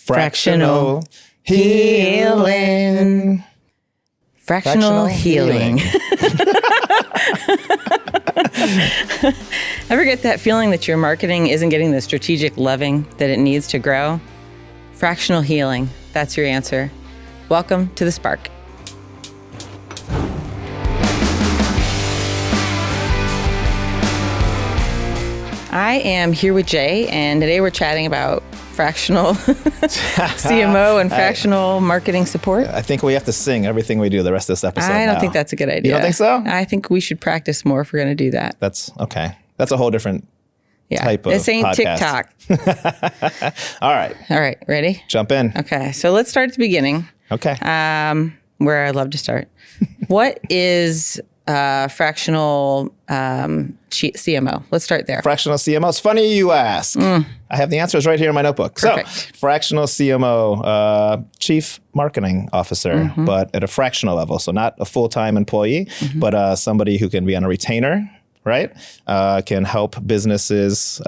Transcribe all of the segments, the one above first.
Fractional healing. Fractional healing. Ever get that feeling that your marketing isn't getting the strategic loving that it needs to grow? Fractional healing. That's your answer. Welcome to The Spark. I am here with Jay, and today we're chatting about fractional CMO and fractional marketing support. I think we have to sing everything we do the rest of this episode. I don't think that's a good idea. You don't think so? I think we should practice more if we're going to do that. That's okay. That's a whole different type of This ain't podcast. TikTok. All right. Ready? Jump in. Okay. So let's start at the beginning. Okay. Where I love to start. What is fractional CMO? Let's start there. Fractional CMO. It's funny you ask. I have the answers right here in my notebook. Perfect. So, fractional CMO, Chief Marketing Officer, but at a fractional level. So not a full-time employee, but somebody who can be on a retainer, right? Can help businesses.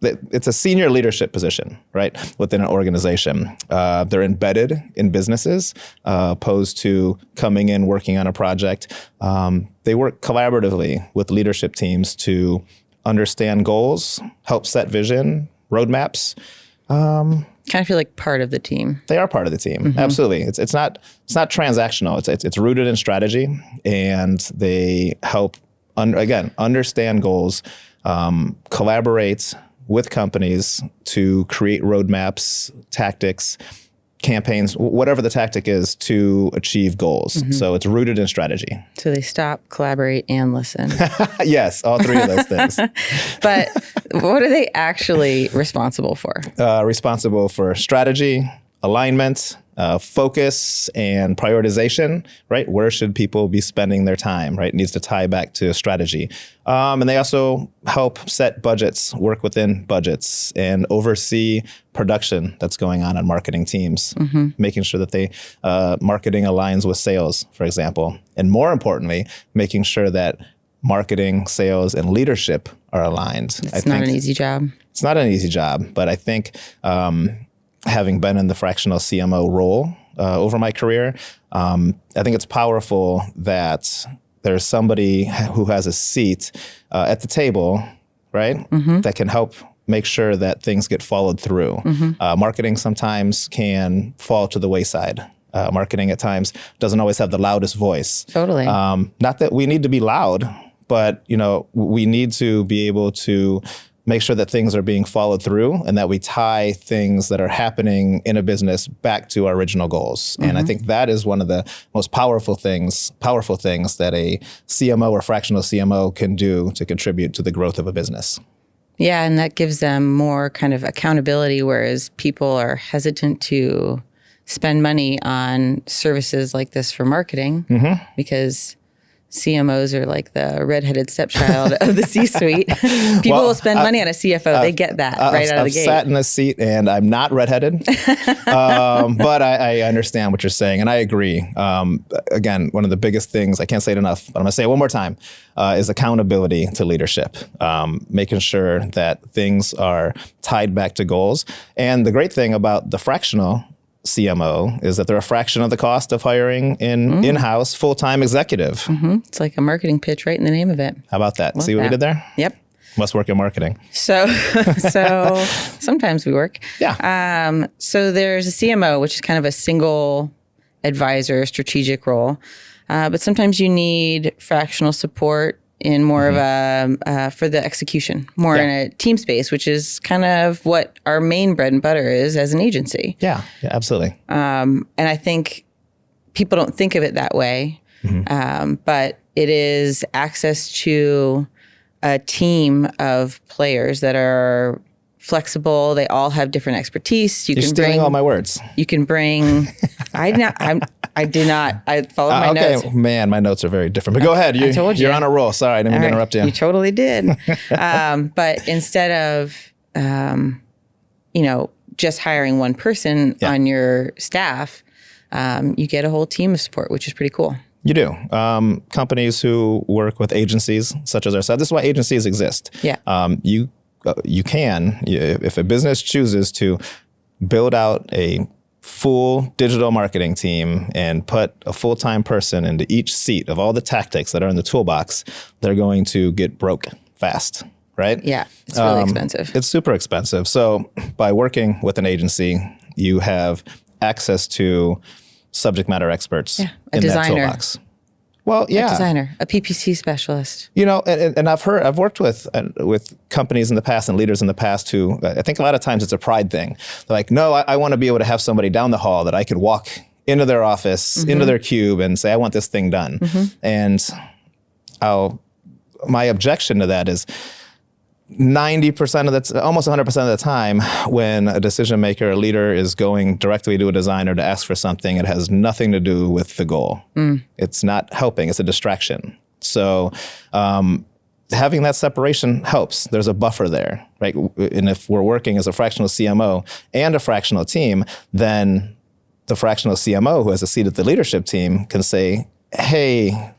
It's a senior leadership position, right, within an organization. They're embedded in businesses, opposed to coming in, working on a project. They work collaboratively with leadership teams to understand goals, help set vision, roadmaps. Kind of feel like part of the team. They are part of the team. Absolutely. It's not transactional. It's rooted in strategy, and they help understand goals, collaborate with companies to create roadmaps, tactics, campaigns, whatever the tactic is to achieve goals. So it's rooted in strategy. So they stop, collaborate, and listen. Yes, all three of those things. But what are they actually responsible for? Responsible for strategy, alignment, focus, and prioritization, right? Where should people be spending their time, right? It needs to tie back to strategy. And they also help set budgets, work within budgets, and oversee production that's going on marketing teams, making sure that they marketing aligns with sales, for example. And more importantly, making sure that marketing, sales, and leadership are aligned. It's not an easy job. It's not an easy job, but I think having been in the fractional CMO role over my career, I think it's powerful that there's somebody who has a seat at the table, right, that can help make sure that things get followed through. Marketing sometimes can fall to the wayside. Marketing at times doesn't always have the loudest voice. Totally. Not that we need to be loud, but we need to be able to make sure that things are being followed through and that we tie things that are happening in a business back to our original goals. And I think that is one of the most powerful things that a CMO or fractional CMO can do to contribute to the growth of a business. Yeah, and that gives them more kind of accountability, whereas people are hesitant to spend money on services like this for marketing because CMOs are like the redheaded stepchild of the C-suite. People will spend money on a CFO. They get that right out of the gate. I've sat in this seat, and I'm not redheaded, but I understand what you're saying, and I agree. Again, one of the biggest things, I can't say it enough, but I'm going to say it one more time, is accountability to leadership, making sure that things are tied back to goals. And the great thing about the fractional CMO is that they're a fraction of the cost of hiring an in-house full-time executive. It's like a marketing pitch right in the name of it. How about that? See what we did there? Yep. Must work in marketing. So sometimes we work. Yeah. So there's a CMO, which is kind of a single advisor, strategic role. But sometimes you need fractional support in more of a, for the execution, more in a team space, which is kind of what our main bread and butter is as an agency. Yeah, absolutely. And I think people don't think of it that way, but it is access to a team of players that are flexible. They all have different expertise. You're stealing all my words. You can bring. I did not. I followed my notes. Okay, man, my notes are very different. But go ahead. I told you. You're on a roll. Sorry, I didn't mean to interrupt you. You totally did. But instead of, just hiring one person on your staff, you get a whole team of support, which is pretty cool. You do. Companies who work with agencies such as ourselves. This is why agencies exist. Yeah. You can, if a business chooses to build out a full digital marketing team and put a full-time person into each seat of all the tactics that are in the toolbox, they're going to get broke fast, right? Yeah, it's really expensive. It's super expensive. So by working with an agency, you have access to subject matter experts in that toolbox. Well, yeah, a designer, a PPC specialist. You know, and I've worked with companies in the past and leaders in the past who, I think a lot of times it's a pride thing. They're like, no, I want to be able to have somebody down the hall that I could walk into their office, into their cube and say, I want this thing done. And my objection to that is 90% of the, almost 100% of the time when a decision maker, a leader is going directly to a designer to ask for something, it has nothing to do with the goal. It's not helping, it's a distraction. So having that separation helps. There's a buffer there, right? And if we're working as a fractional CMO and a fractional team, then the fractional CMO who has a seat at the leadership team can say, hey,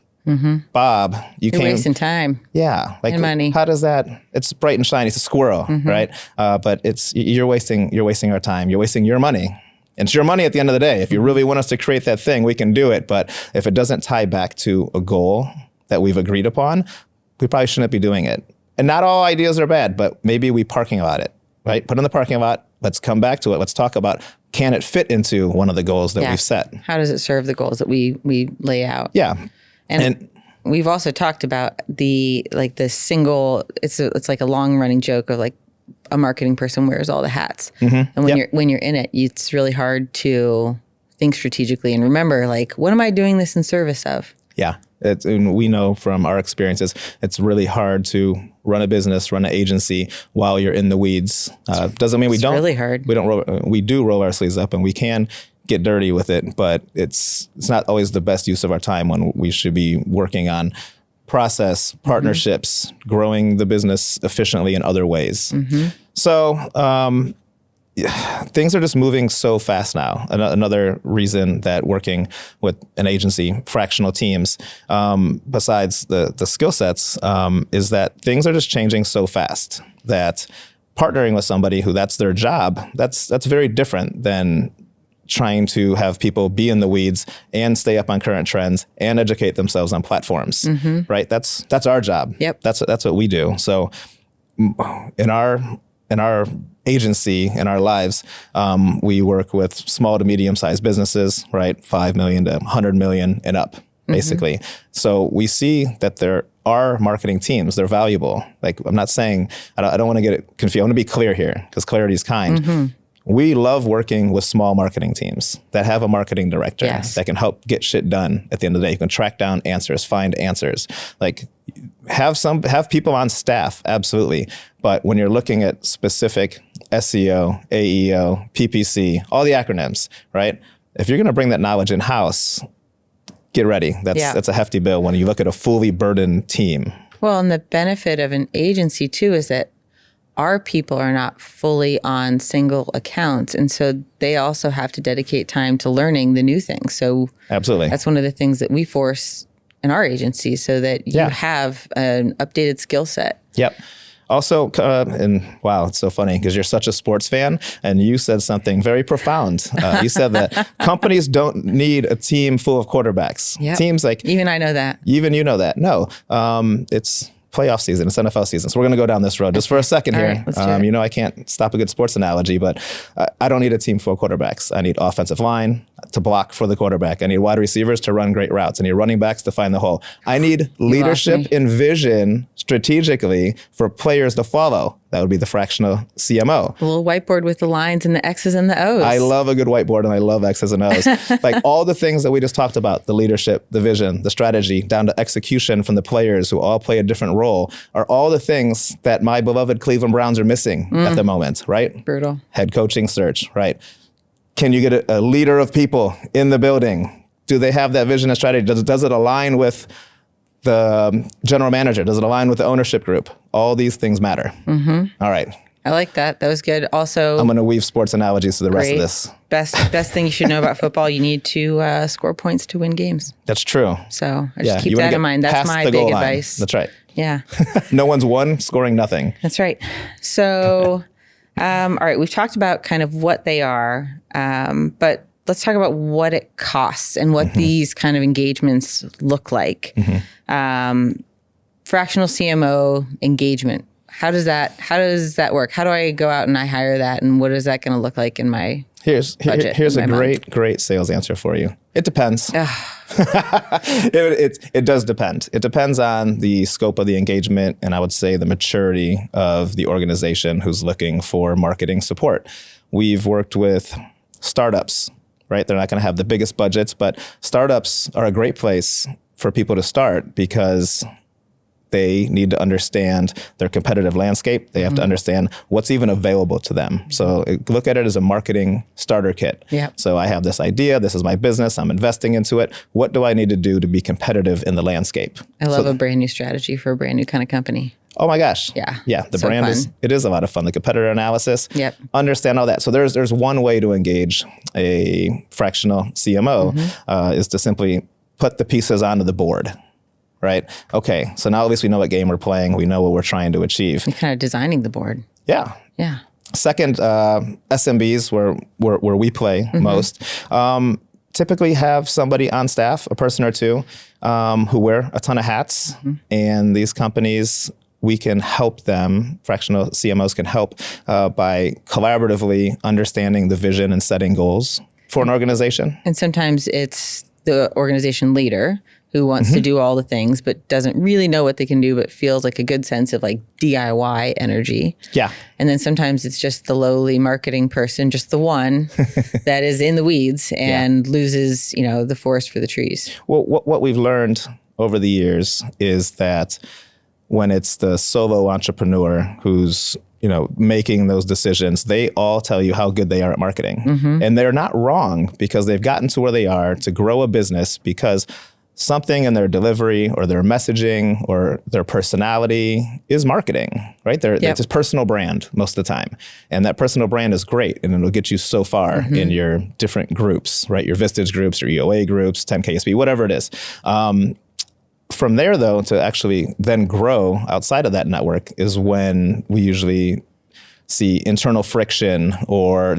Bob, you're wasting time. Yeah. Like, and money. How does that, it's bright and shiny. It's a squirrel, right? But you're wasting our time. You're wasting your money. And it's your money at the end of the day. If you really want us to create that thing, we can do it. But if it doesn't tie back to a goal that we've agreed upon, we probably shouldn't be doing it. And not all ideas are bad, but maybe we parking lot it, right? Put in the parking lot. Let's come back to it. Let's talk about, can it fit into one of the goals that we've set? How does it serve the goals that we lay out? Yeah. And we've also talked about the single. It's like a long running joke of like a marketing person wears all the hats, and when you're in it, it's really hard to think strategically and remember like, what am I doing this in service of? Yeah, and we know from our experiences, it's really hard to run a business, run an agency while you're in the weeds. Doesn't mean we don't. It's really hard. We do roll our sleeves up, and we can get dirty with it, but it's not always the best use of our time when we should be working on process, partnerships, growing the business efficiently in other ways. So things are just moving so fast now. Another reason that working with an agency, fractional teams, besides the skill sets, is that things are just changing so fast that partnering with somebody who that's their job, that's very different than trying to have people be in the weeds and stay up on current trends and educate themselves on platforms, right? That's our job. Yep. That's what we do. So in our agency, in our lives, we work with small to medium-sized businesses, right? 5 million to 100 million and up, basically. So we see that there are marketing teams. They're valuable. Like, I'm not saying, I don't want to get it confused. I want to be clear here because clarity is kind. We love working with small marketing teams that have a marketing director that can help get shit done at the end of the day. You can track down answers, find answers. Like, have people on staff, absolutely. But when you're looking at specific SEO, AEO, PPC, all the acronyms, right? If you're going to bring that knowledge in-house, get ready. That's a hefty bill when you look at a fully burdened team. Well, and the benefit of an agency too is that our people are not fully on single accounts. And so they also have to dedicate time to learning the new things. So absolutely, that's one of the things that we force in our agency so that you have an updated skill set. Yep. Also, and wow, it's so funny because you're such a sports fan and you said something very profound. You said that companies don't need a team full of quarterbacks. Teams like... Even I know that. Even you know that. No, it's playoff season. It's NFL season. So we're going to go down this road just for a second here. Right, you know, I can't stop a good sports analogy, but I don't need a team full of quarterbacks. I need offensive line to block for the quarterback. I need wide receivers to run great routes. I need running backs to find the hole. I need leadership and vision strategically for players to follow. That would be the fractional CMO. A little whiteboard with the lines and the X's and the O's. I love a good whiteboard and I love X's and O's. Like all the things that we just talked about, the leadership, the vision, the strategy, down to execution from the players who all play a different role, are all the things that my beloved Cleveland Browns are missing at the moment, right? Brutal. Head coaching search, right? Can you get a leader of people in the building? Do they have that vision and strategy? Does it align with the general manager? Does it align with the ownership group? All these things matter. All right. I like that. That was good. Also, I'm going to weave sports analogies to the rest of this. Best thing you should know about football, you need to score points to win games. That's true. So I just keep that in mind. That's my big advice. That's right. Yeah. No one's won scoring nothing. That's right. So All right, we've talked about kind of what they are, but let's talk about what it costs and what these kind of engagements look like. Fractional CMO engagement. How does that work? How do I go out and I hire that, and what is that going to look like in my budget? Here's in a my great sales answer for you. It depends. It does depend. It depends on the scope of the engagement, and I would say the maturity of the organization who's looking for marketing support. We've worked with startups, right? They're not going to have the biggest budgets, but startups are a great place for people to start because they need to understand their competitive landscape. They have to understand what's even available to them. So look at it as a marketing starter kit. Yeah. So I have this idea. This is my business. I'm investing into it. What do I need to do to be competitive in the landscape? I love a brand new strategy for a brand new kind of company. Oh my gosh. Yeah. Yeah. The So brand fun. it is a lot of fun. The competitor analysis. Yep. Understand all that. So there's one way to engage a fractional CMO is to simply put the pieces onto the board. Right. Okay. So now at least we know what game we're playing. We know what we're trying to achieve. You're kind of designing the board. Yeah. Yeah. Second, SMBs, where we play most, typically have somebody on staff, a person or two, who wear a ton of hats. And these companies, we can help them, fractional CMOs can help by collaboratively understanding the vision and setting goals for an organization. And sometimes it's the organization leader who wants to do all the things, but doesn't really know what they can do, but feels like a good sense of like DIY energy. Yeah. And then sometimes it's just the lowly marketing person, just the one that is in the weeds and loses, the forest for the trees. Well, what we've learned over the years is that when it's the solo entrepreneur who's making those decisions, they all tell you how good they are at marketing. And they're not wrong because they've gotten to where they are to grow a business because something in their delivery or their messaging or their personality is marketing, right? It's a personal brand most of the time. And that personal brand is great and it'll get you so far in your different groups, right? Your Vistage groups, your EOA groups, 10KSP, whatever it is. From there, though, to actually then grow outside of that network is when we usually see internal friction or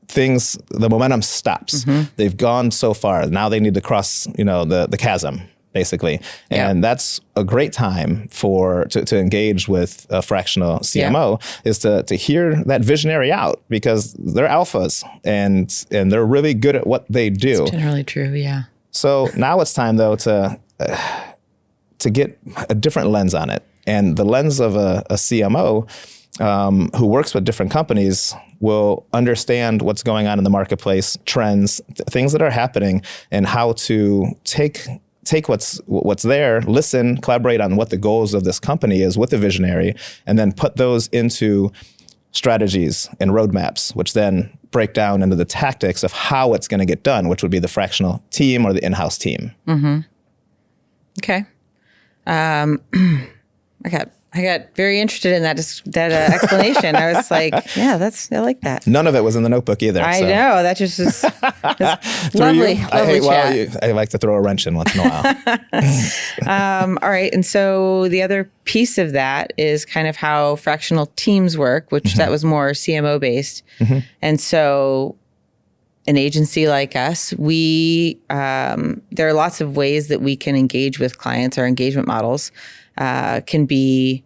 things, the momentum stops. They've gone so far. Now they need to cross, the chasm, basically. And that's a great time to engage with a fractional CMO is to hear that visionary out because they're alphas and they're really good at what they do. It's generally true, yeah. So now it's time, though, to get a different lens on it. And the lens of a CMO who works with different companies will understand what's going on in the marketplace, trends, things that are happening, and how to take what's there, listen, collaborate on what the goals of this company is with the visionary, and then put those into strategies and roadmaps, which then break down into the tactics of how it's going to get done, which would be the fractional team or the in-house team. Okay. I got very interested in that explanation. I was like, yeah, I like that. None of it was in the notebook either. I know. That just is lovely chat. I like to throw a wrench in once in a while. All right. And so the other piece of that is kind of how fractional teams work, which that was more CMO based. And so an agency like us, there are lots of ways that we can engage with clients. Our engagement models can be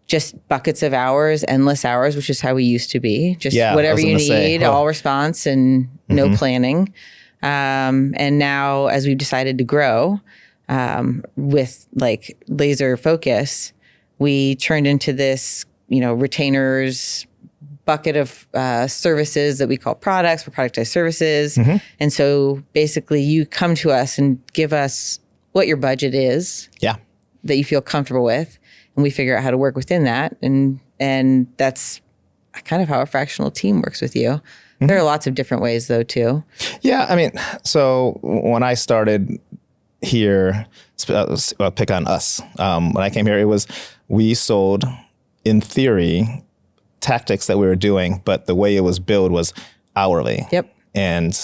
just buckets of hours, endless hours, which is how we used to be. Just whatever you need, all response and no planning. And now as we've decided to grow with like laser focus, we turned into this, retainers bucket of services that we call products for productized services. And so basically you come to us and give us what your budget is. Yeah. That you feel comfortable with, and we figure out how to work within that. And that's kind of how a fractional team works with you. There are lots of different ways though too. Yeah, I mean, so when I started here, I'll pick on us. When I came here, we sold, in theory, tactics that we were doing, but the way it was billed was hourly. Yep. And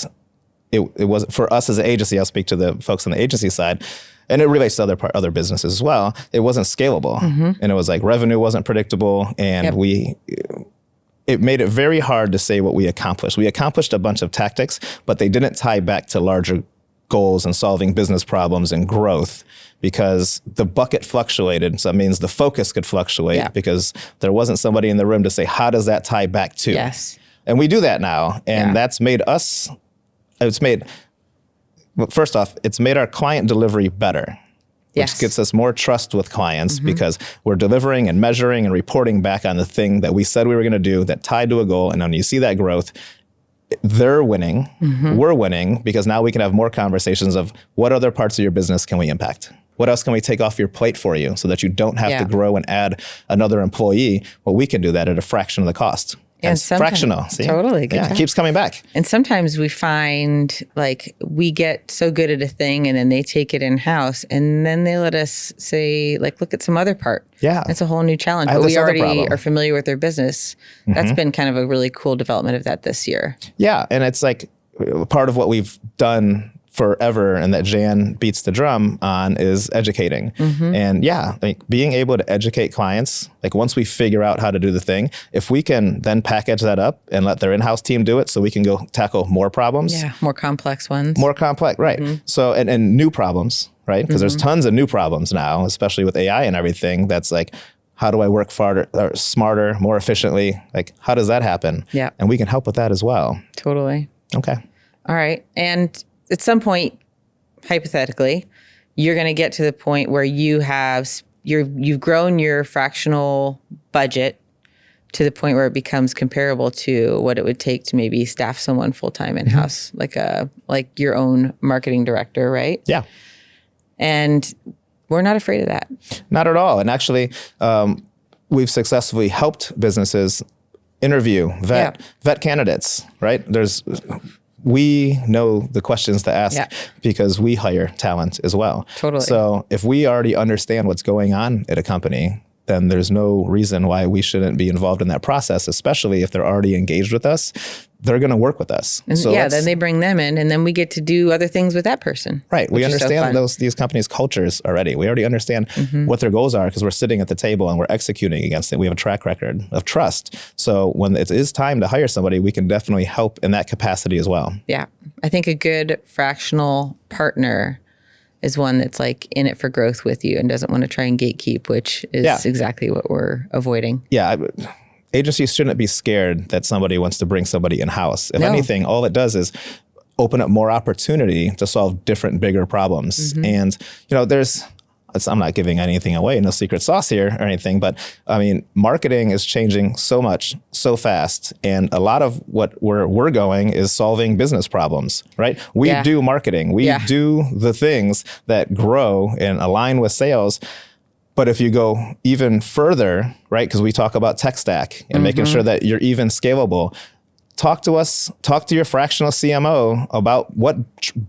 it was, for us as an agency, I'll speak to the folks on the agency side, and it relates to other businesses as well. It wasn't scalable, and it was like revenue wasn't predictable, and it made it very hard to say what we accomplished. We accomplished a bunch of tactics, but they didn't tie back to larger goals and solving business problems and growth, because the bucket fluctuated. So that means the focus could fluctuate because there wasn't somebody in the room to say, how does that tie back to? Yes. And we do that now. And that's made us, first off, it's made our client delivery better. Which gets us more trust with clients because we're delivering and measuring and reporting back on the thing that we said we were going to do that tied to a goal. And when you see that growth, they're winning, we're winning, because now we can have more conversations of what other parts of your business can we impact? What else can we take off your plate for you so that you don't have to grow and add another employee? Well, we can do that at a fraction of the cost. And fractional. See? Totally. Good it keeps coming back. And sometimes we find like we get so good at a thing and then they take it in-house and then they let us say, like, look at some other part. Yeah. It's a whole new challenge. But we already are familiar with their business. That's been kind of a really cool development of that this year. Yeah. And it's like part of what we've done forever and that Jan beats the drum on is educating. And like being able to educate clients, like once we figure out how to do the thing, if we can then package that up and let their in-house team do it so we can go tackle more problems. Yeah, more complex ones. More complex, right. So, and new problems, right? Because there's tons of new problems now, especially with AI and everything. That's like, how do I work smarter, more efficiently? Like, how does that happen? Yeah. And we can help with that as well. Totally. Okay. All right. And at some point, hypothetically, you're going to get to the point where you've grown your fractional budget to the point where it becomes comparable to what it would take to maybe staff someone full-time in-house, like your own marketing director, right? Yeah. And we're not afraid of that. Not at all. And actually, we've successfully helped businesses interview, vet candidates, right? We know the questions to ask because we hire talent as well. Totally. So if we already understand what's going on at a company, then there's no reason why we shouldn't be involved in that process, especially if they're already engaged with us. They're going to work with us. And so then they bring them in and then we get to do other things with that person. Right. We understand these companies' cultures already. We already understand what their goals are because we're sitting at the table and we're executing against it. We have a track record of trust. So when it is time to hire somebody, we can definitely help in that capacity as well. Yeah. I think a good fractional partner is one that's like in it for growth with you and doesn't want to try and gatekeep, which is exactly what we're avoiding. Yeah. Agencies shouldn't be scared that somebody wants to bring somebody in-house. If anything, all it does is open up more opportunity to solve different, bigger problems. And, I'm not giving anything away, no secret sauce here or anything, but I mean, marketing is changing so much, so fast. And a lot of what we're going is solving business problems, right? We do marketing. We do the things that grow and align with sales. But if you go even further, right, because we talk about tech stack and making sure that you're even scalable, talk to your fractional CMO about what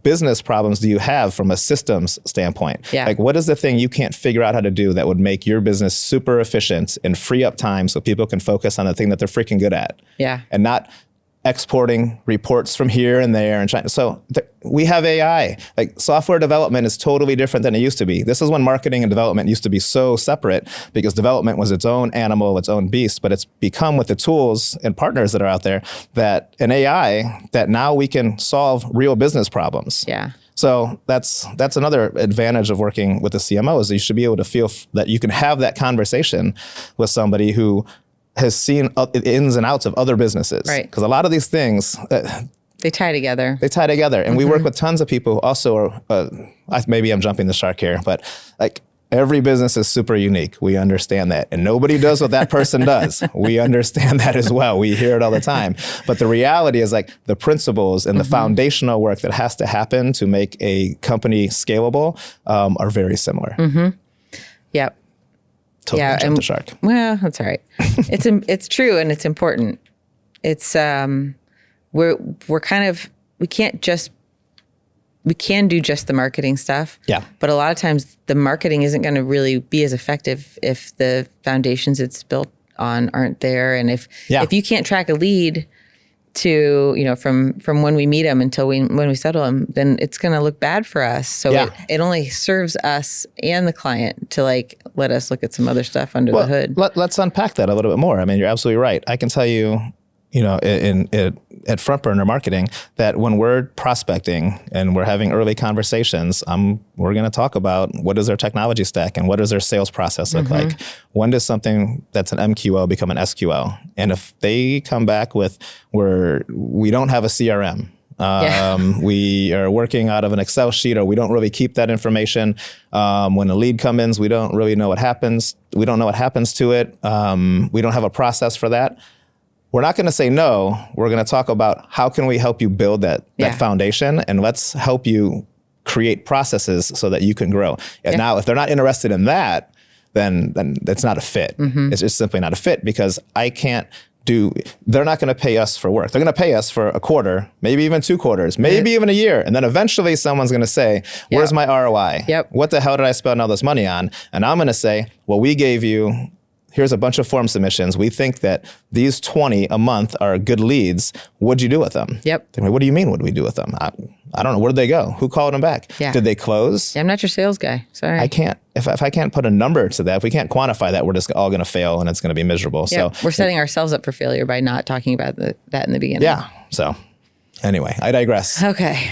business problems do you have from a systems standpoint? Yeah. Like what is the thing you can't figure out how to do that would make your business super efficient and free up time so people can focus on the thing that they're freaking good at? Yeah. And not exporting reports from here and there and China. So we have AI. Like software development is totally different than it used to be. This is when marketing and development used to be so separate because development was its own animal, its own beast, but it's become with the tools and partners that are out there that an AI that now we can solve real business problems. Yeah. So that's another advantage of working with a CMO is that you should be able to feel that you can have that conversation with somebody who has seen ins and outs of other businesses. Right. Because a lot of these things... they tie together. And we work with tons of people who also are... maybe I'm jumping the shark here, but like every business is super unique. We understand that. And nobody does what that person does. We understand that as well. We hear it all the time. But the reality is like the principles and the foundational work that has to happen to make a company scalable are very similar. Yep. Totally jumped the shark. Well, that's all right. It's true and it's important. It's we're kind of we can do just the marketing stuff. Yeah. But a lot of times the marketing isn't going to really be as effective if the foundations it's built on aren't there, and if you can't track a lead to, from when we meet them until when we settle them, then it's going to look bad for us. So it only serves us and the client to let us look at some other stuff under the hood. Let's unpack that a little bit more. I mean, you're absolutely right. I can tell you, at Front Burner Marketing, that when we're prospecting and we're having early conversations, we're going to talk about what is their technology stack and what does their sales process look like. When does something that's an MQL become an SQL? And if they come back with we don't have a CRM, we are working out of an Excel sheet, or we don't really keep that information. When a lead comes in, we don't really know what happens. We don't know what happens to it. We don't have a process for that. We're not going to say no. We're going to talk about how can we help you build that foundation, and let's help you create processes so that you can grow. And now, if they're not interested in that, then it's not a fit. It's just simply not a fit, because they're not going to pay us for work. They're going to pay us for a quarter, maybe even 2 quarters, maybe even a year. And then eventually someone's going to say, where's my ROI? What the hell did I spend all this money on? And I'm going to say, well, we gave you, here's a bunch of form submissions. We think that these 20 a month are good leads. What'd you do with them? What do you mean, what do we do with them? I don't know. Where did they go? Who called them back? Did they close? I'm not your sales guy. Sorry. I can't. If I can't put a number to that, if we can't quantify that, we're just all going to fail and it's going to be miserable. So we're setting ourselves up for failure by not talking about that in the beginning. So anyway, I digress. Okay.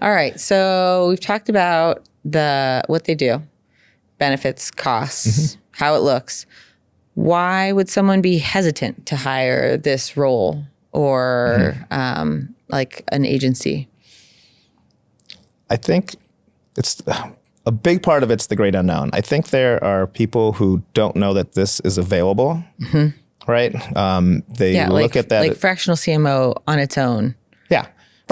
All right. So we've talked about what they do, benefits, costs, how it looks. Why would someone be hesitant to hire this role or like an agency? I think it's a big part of it's the great unknown. I think there are people who don't know that this is available, right? They look at that. Like fractional CMO on its own.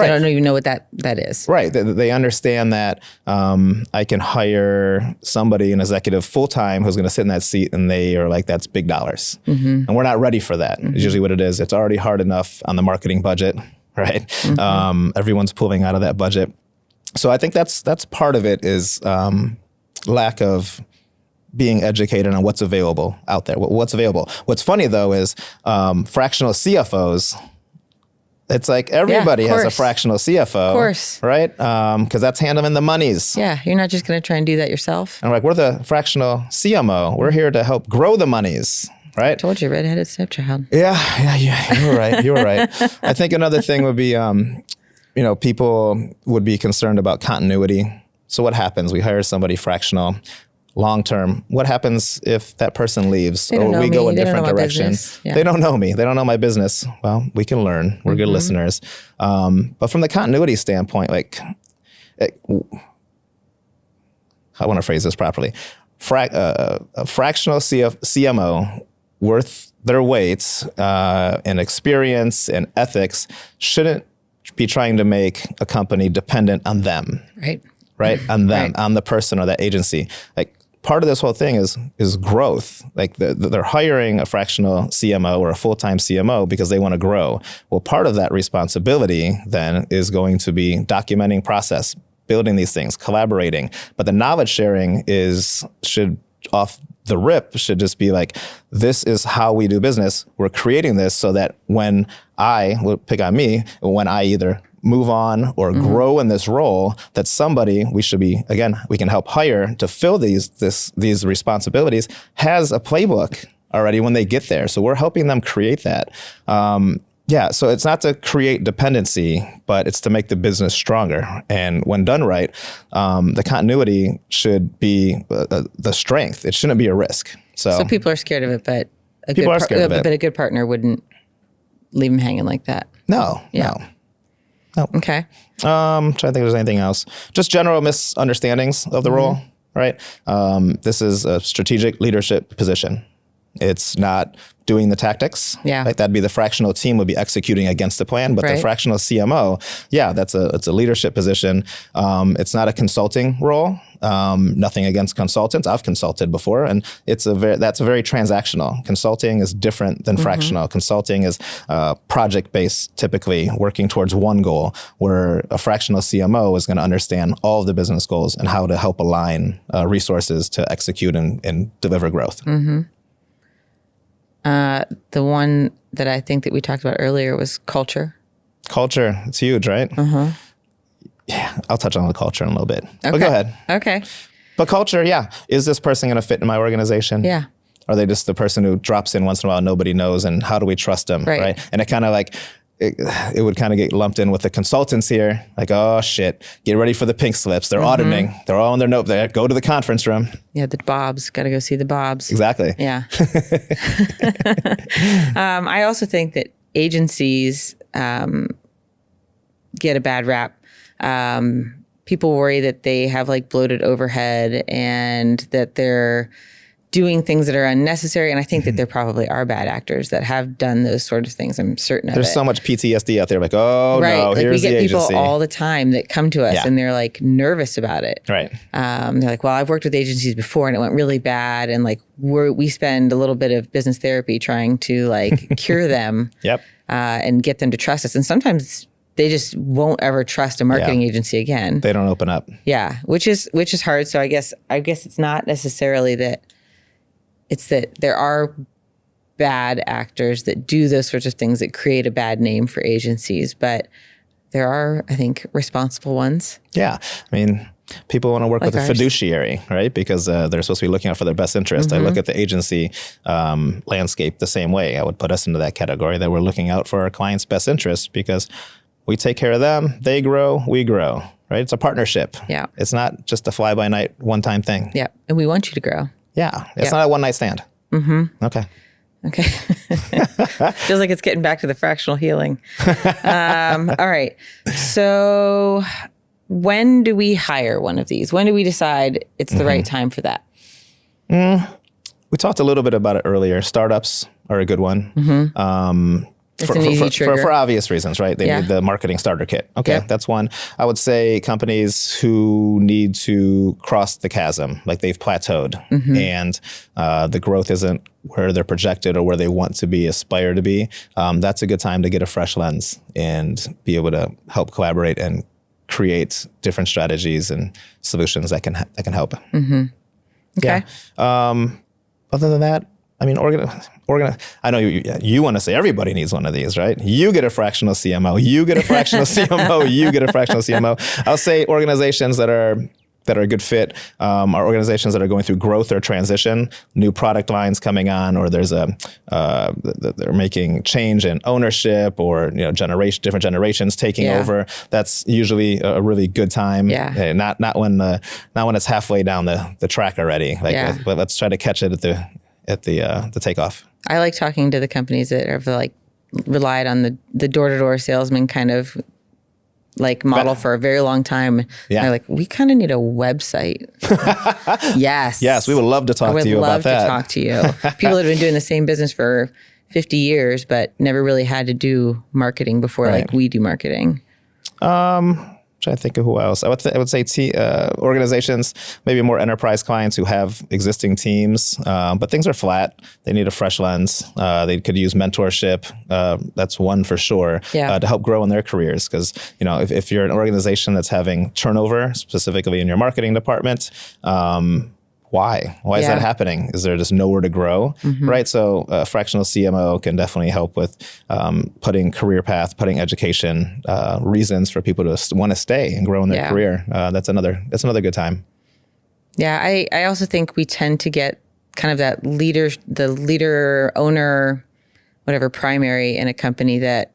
Right. I don't even know what that is. Right. They understand that I can hire somebody, an executive full-time, who's going to sit in that seat, and they are like, that's big dollars. And we're not ready for that. It's usually what it is. It's already hard enough on the marketing budget, right? Everyone's pulling out of that budget. So I think that's part of it, is lack of being educated on what's available out there, what's available. What's funny, though, is fractional CFOs, it's like everybody has a fractional CFO, of course, right? Because that's handling the monies. Yeah, you're not just going to try and do that yourself. And we're the fractional CMO. We're here to help grow the monies, right? I told you, redheaded stepchild. Yeah, you were right. You were right. I think another thing would be, people would be concerned about continuity. So what happens? We hire somebody fractional. Long term, what happens if that person leaves or we go a different direction? They don't know me. They don't know my business. Well, we can learn. We're good listeners. But from the continuity standpoint, I want to phrase this properly. A fractional CMO worth their weight in experience and ethics shouldn't be trying to make a company dependent on them. Right? On them, on the person or that agency. Part of this whole thing is growth. They're hiring a fractional CMO or a full-time CMO because they want to grow. Well, part of that responsibility then is going to be documenting process, building these things, collaborating. But the knowledge sharing should off the rip just be like, this is how we do business. We're creating this so that when we'll pick on me, when I either move on or grow in this role, that somebody we can help hire to fill these responsibilities has a playbook already when they get there. So we're helping them create that. So it's not to create dependency, but it's to make the business stronger. And when done right, the continuity should be the strength. It shouldn't be a risk. So people are scared of it, but a good partner wouldn't leave them hanging like that. No. Okay. Trying to think if there's anything else. Just general misunderstandings of the role, right? This is a strategic leadership position. It's not doing the tactics. That'd be the fractional team would be executing against the plan, but the fractional CMO, it's a leadership position. It's not a consulting role. Nothing against consultants. I've consulted before, and that's very transactional. Consulting is different than fractional. Consulting is project-based, typically working towards one goal, where a fractional CMO is going to understand all of the business goals and how to help align resources to execute and deliver growth. The one that I think that we talked about earlier was culture. Culture, it's huge, right? Yeah, I'll touch on the culture in a little bit. Okay. But go ahead. Okay. But culture, yeah. Is this person going to fit in my organization? Yeah. Are they just the person who drops in once in a while, nobody knows, and how do we trust them, right? And it kind of like, it would kind of get lumped in with the consultants here. Like, oh shit, get ready for the pink slips. They're auditing. They're all on their note. They go to the conference room. Yeah, the Bobs. Got to go see the Bobs. Exactly. Yeah. I also think that agencies get a bad rap. People worry that they have like bloated overhead and that they're doing things that are unnecessary. And I think that there probably are bad actors that have done those sort of things. I'm certain of it. There's so much PTSD out there. Like, oh no, like here's the agency. We get people all the time that come to us and they're like nervous about it. Right. They're like, well, I've worked with agencies before and it went really bad. And like we spend a little bit of business therapy trying to like cure them and get them to trust us. And sometimes they just won't ever trust a marketing agency again. They don't open up. Yeah, which is hard. So I guess it's not necessarily that. It's that there are bad actors that do those sorts of things that create a bad name for agencies, but there are, I think, responsible ones. Yeah. I mean, people want to work like with a fiduciary, right? Because they're supposed to be looking out for their best interest. I look at the agency landscape the same way. I would put us into that category that we're looking out for our clients' best interests because we take care of them, they grow, we grow, right? It's a partnership. Yeah. It's not just a fly-by-night one-time thing. Yeah. And we want you to grow. Yeah. It's not a one-night stand. Okay. Feels like it's getting back to the fractional healing. All right. So when do we hire one of these? When do we decide it's the right time for that? We talked a little bit about it earlier. Startups are a good one. It's an easy trigger. For obvious reasons, right? They need the marketing starter kit. Okay, that's one. I would say companies who need to cross the chasm, like they've plateaued and the growth isn't where they're projected or where they want to be, aspire to be. That's a good time to get a fresh lens and be able to help collaborate and create different strategies and solutions that can help. Okay. Yeah. Other than that, I mean, I know you want to say everybody needs one of these, right? You get a fractional CMO, you get a fractional CMO, you get a fractional CMO. I'll say organizations that are a good fit are organizations that are going through growth or transition, new product lines coming on, or there's they're making change in ownership, or different generations taking over. That's usually a really good time. Yeah. Not when it's halfway down the track already. Let's try to catch it at the takeoff. I like talking to the companies that have like relied on the door-to-door salesman kind of like model for a very long time. Yeah. They're like, we kind of need a website. Yes. Yes, we would love to talk to you about that. I would love to talk to you. People that have been doing the same business for 50 years, but never really had to do marketing before like we do marketing. Trying to think of who else. I would say organizations, maybe more enterprise clients who have existing teams, but things are flat. They need a fresh lens. They could use mentorship. That's one for sure to help grow in their careers. Because if you're an organization that's having turnover, specifically in your marketing department, why is that happening? Is there just nowhere to grow, right? So fractional CMO can definitely help with putting career path, putting education, reasons for people to want to stay and grow in their career. That's another good time. Yeah, I also think we tend to get kind of that leader, owner, whatever, primary in a company that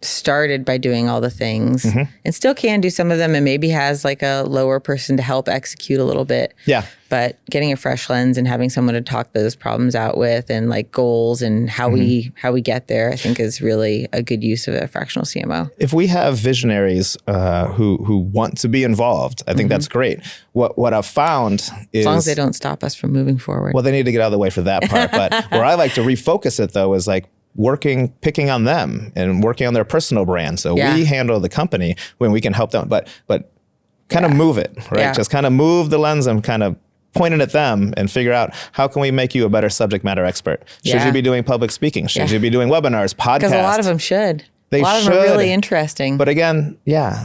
started by doing all the things and still can do some of them and maybe has like a lower person to help execute a little bit. Yeah. But getting a fresh lens and having someone to talk those problems out with and like goals and how we get there, I think is really a good use of a fractional CMO. If we have visionaries who want to be involved, I think that's great. What I've found is, as long as they don't stop us from moving forward. Well, they need to get out of the way for that part. But where I like to refocus it though is like picking on them and working on their personal brand. So we handle the company when we can help them, but kind of move it, right? Yeah. Just kind of move the lens and kind of point it at them and figure out how can we make you a better subject matter expert? Should you be doing public speaking? Should you be doing webinars, podcasts? Because a lot of them should. A lot of them are really interesting. But again,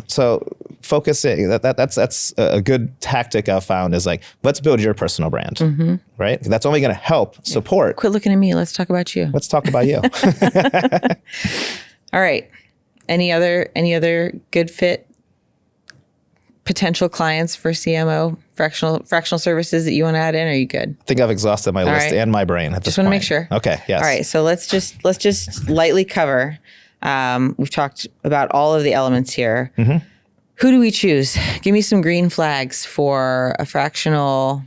so focusing, that's a good tactic I've found is like, let's build your personal brand, right? That's only going to help support. Quit looking at me. Let's talk about you. Let's talk about you. All right. Any other good fit potential clients for CMO fractional services that you want to add in? Or are you good? I think I've exhausted my list and my brain at this point. Just want to make sure. Okay. Yes. All right. So let's just lightly cover. We've talked about all of the elements here. Who do we choose? Give me some green flags for a fractional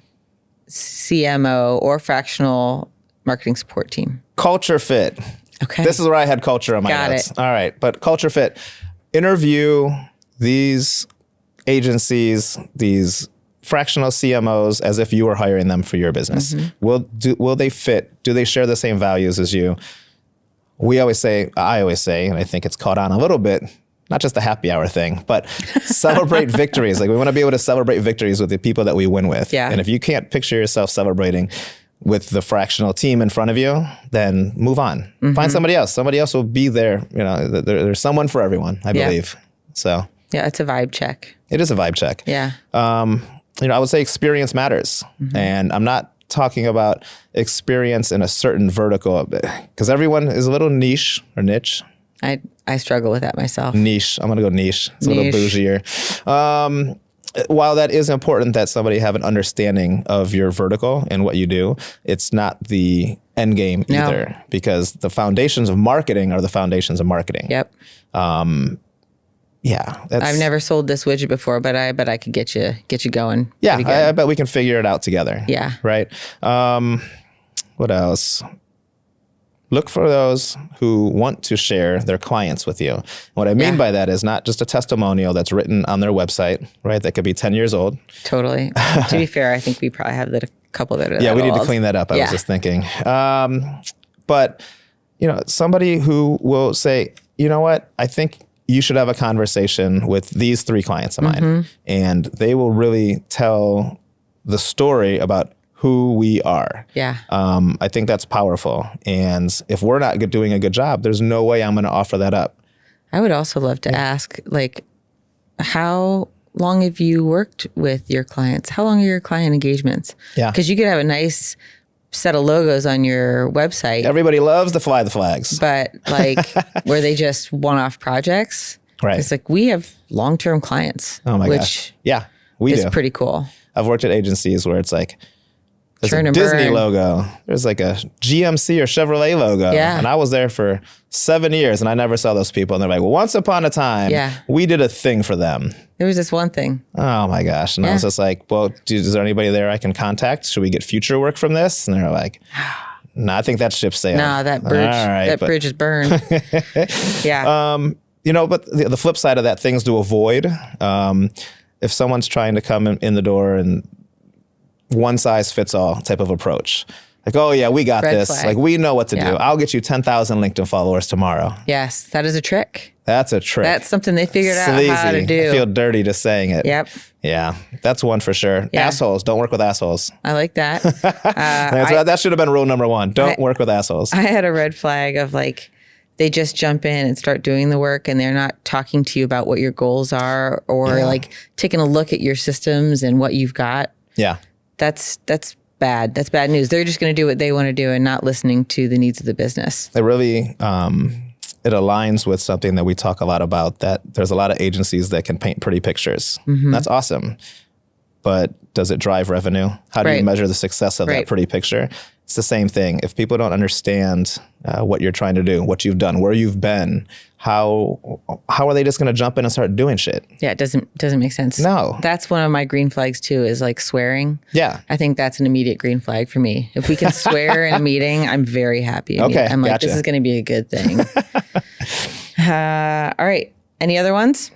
CMO or fractional marketing support team. Culture fit. Okay. This is where I had culture on my notes. All right. But culture fit. Interview these agencies, these fractional CMOs as if you were hiring them for your business. Will they fit? Do they share the same values as you? I always say, and I think it's caught on a little bit, not just the happy hour thing, but celebrate victories. Like we want to be able to celebrate victories with the people that we win with. Yeah. And if you can't picture yourself celebrating with the fractional team in front of you, then move on. Find somebody else. Somebody else will be there. You know, there's someone for everyone, I believe. So yeah, it's a vibe check. It is a vibe check. Yeah. I would say experience matters. And I'm not talking about experience in a certain vertical, because everyone is a little niche or niche. I struggle with that myself. Niche. I'm going to go niche. It's a little bougier. While that is important that somebody have an understanding of your vertical and what you do, it's not the end game either, because the foundations of marketing are the foundations of marketing. Yep. Yeah. I've never sold this widget before, but I bet I could get you going. Yeah. I bet we can figure it out together. Yeah. Right. What else? Look for those who want to share their clients with you. What I mean by that is not just a testimonial that's written on their website, right? That could be 10 years old. Totally. To be fair, I think we probably have a couple that are we need to clean that up. I was just thinking. But, somebody who will say, you know what, I think you should have a conversation with these 3 clients of mine. And they will really tell the story about who we are. Yeah. I think that's powerful. And if we're not doing a good job, there's no way I'm going to offer that up. I would also love to ask, how long have you worked with your clients? How long are your client engagements? Yeah. Because you could have a nice set of logos on your website. Everybody loves to fly the flags. But were they just one-off projects? Right. It's we have long-term clients. Oh my gosh. Yeah, we do. It's pretty cool. I've worked at agencies where it's there's Churn a and Disney burn. logo. There's a GMC or Chevrolet logo. Yeah. And I was there for 7 years and I never saw those people. And they're like, well, once upon a time, we did a thing for them. There was this one thing. Oh my gosh. And I was just like, well, is there anybody there I can contact? Should we get future work from this? And they're like, no, I think that ship's sailed. No, that bridge, bridge is burned. Yeah. But the flip side of that, things to avoid. If someone's trying to come in the door and one size fits all type of approach. Oh yeah, we got Red this. flag. We know what to do. I'll get you 10,000 LinkedIn followers tomorrow. Yes, that is a trick. That's a trick. That's something they figured Sleazy. out how to do. I feel dirty just saying it. Yep. Yeah, that's one for sure. Yeah. Assholes. Don't work with assholes. I like that. That should have been rule number 1. Don't work with assholes. I had a red flag of they just jump in and start doing the work and they're not talking to you about what your goals are or taking a look at your systems and what you've got. Yeah. That's bad. That's bad news. They're just going to do what they want to do and not listening to the needs of the business. It really, it aligns with something that we talk a lot about, that there's a lot of agencies that can paint pretty pictures. That's awesome. But does it drive revenue? How do you measure the success of that pretty picture? It's the same thing. If people don't understand what you're trying to do, what you've done, where you've been, how are they just going to jump in and start doing shit? Yeah, it doesn't make sense. No. That's one of my green flags too, is swearing. Yeah. I think that's an immediate green flag for me. If we can swear in a meeting, I'm very happy. Okay, I'm gotcha. this is going to be a good thing. All right. Any other ones?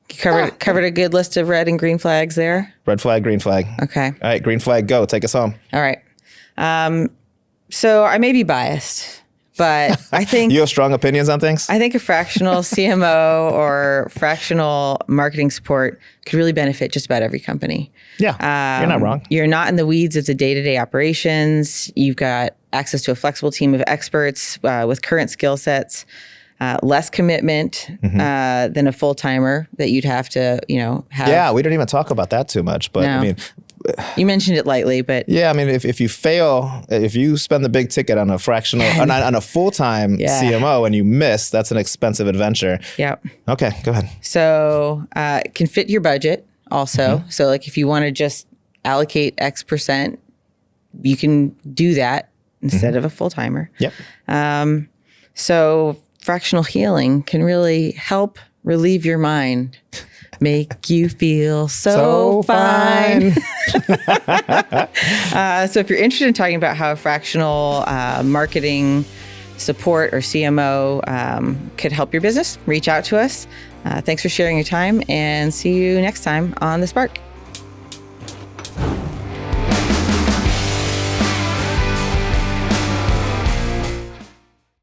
You covered a good list of red and green flags there. Red flag, green flag. Okay. All right, green flag, go. Take us home. All right. So I may be biased, but I think you have strong opinions on things? I think a fractional CMO or fractional marketing support could really benefit just about every company. Yeah, you're not wrong. You're not in the weeds of the day-to-day operations. You've got access to a flexible team of experts with current skill sets. less commitment than a full-timer that you'd have to, have. Yeah, we don't even talk about that too much, but No. I mean, You mentioned it lightly, but yeah, I mean, if you fail, if you spend the big ticket on a fractional, on a full-time CMO and you miss, that's an expensive adventure. yeah. Okay, go ahead. So it can fit your budget also. So like if you want to just allocate X percent, you can do that instead of a full-timer. Yep. So fractional healing can really help relieve your mind, make you feel so fine. So if you're interested in talking about how fractional marketing support or CMO could help your business, reach out to us. Thanks for sharing your time, and see you next time on The Spark.